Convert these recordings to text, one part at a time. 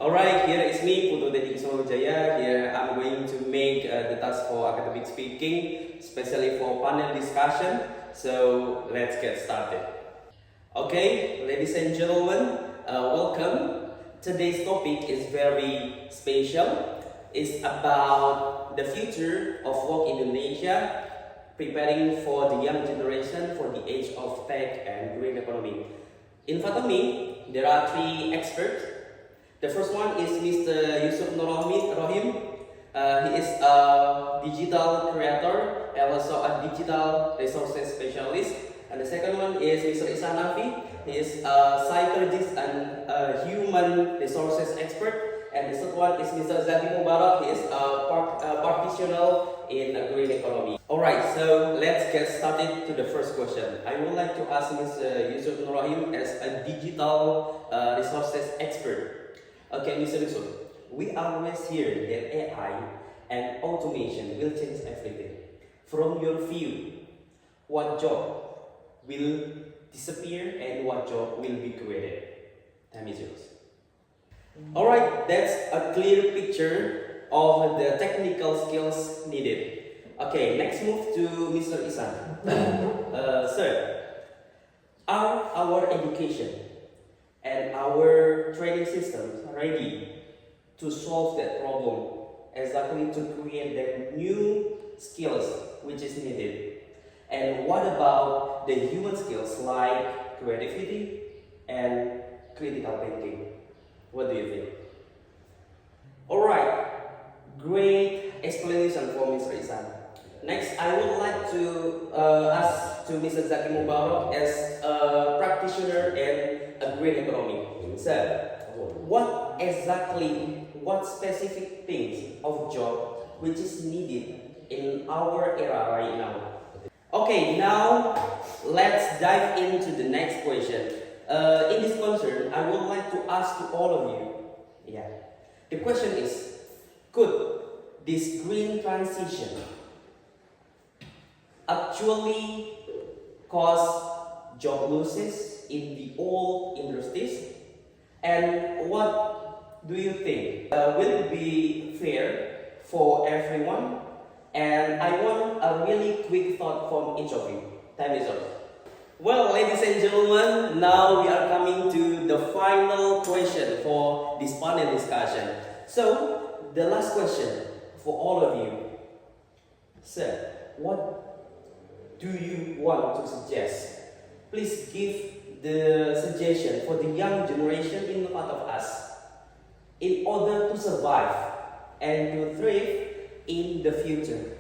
Alright, here is me, Putu Deding Jaya. Here I'm going to make the task for academic speaking, especially for panel discussion. So let's get started. Okay, ladies and gentlemen, welcome. Today's topic is very special. It's about the future of work in Indonesia, preparing for the young generation for the age of tech and green economy. In front of me, there are three experts. The first one is Mr. Yusuf Nur Rahim. He is a digital creator and also a digital resources specialist. And the second one is Mr. Ihsan Nafi. He is a psychologist and a human resources expert. And the third one is Mr. Zaki Mubarak. He is a practitioner in a green economy. Alright, so let's get started to the first question. I would like to ask Mr. Yusuf Nur Rahim as a digital resources expert. Okay, Mr. Yusuf, we always hear that AI and automation will change everything. From your view, what job will disappear and what job will be created? Time is yours. Alright, that's a clear picture of the technical skills needed. Okay, next move to Mr. Ihsan. Sir, are our education and our training systems ready to solve that problem, exactly to create the new skills which is needed? And what about the human skills like creativity and critical thinking? What do you think? Alright, great explanation for Mr. Ihsan. Next, I would like to ask to Mr. Zaki Mubarak as a practitioner in a green economy. Sir, what specific things of job which is needed in our era right now? Okay, now let's dive into the next question. In this concern, I would like to ask to all of you. Yeah, the question is, could this green transition actually cause job losses in the old industries? And what do you think? Will it be fair for everyone? And I want a really quick thought from each of you. Time is up. Well, ladies and gentlemen, now we are coming to the final question for this panel discussion. So, the last question for all of you. Sir, what do you want to suggest? Please give the suggestion for the young generation in front of us in order to survive and to thrive in the future.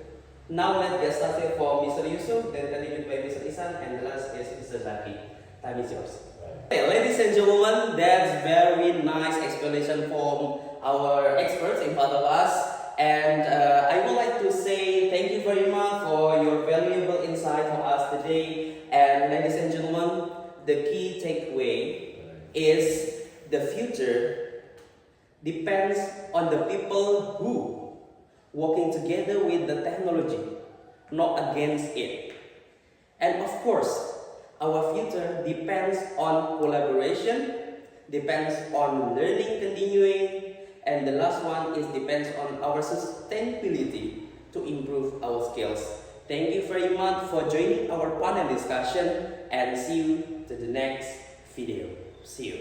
Now let's get started for Mr. Yusuf, then continued by Mr. Ihsan, and the last is Mr. Zaki. Time is yours. Okay, ladies and gentlemen, that's very nice explanation from our experts in front of us. And I would like to say thank you very much for your valuable insight for us today. And ladies and gentlemen, the key takeaway is the future depends on the people who working together with the technology, not against it. And of course, our future depends on collaboration, depends on learning continuing, and the last one is depends on our sustainability to improve our skills. Thank you very much for joining our panel discussion and see you to the next video. See you.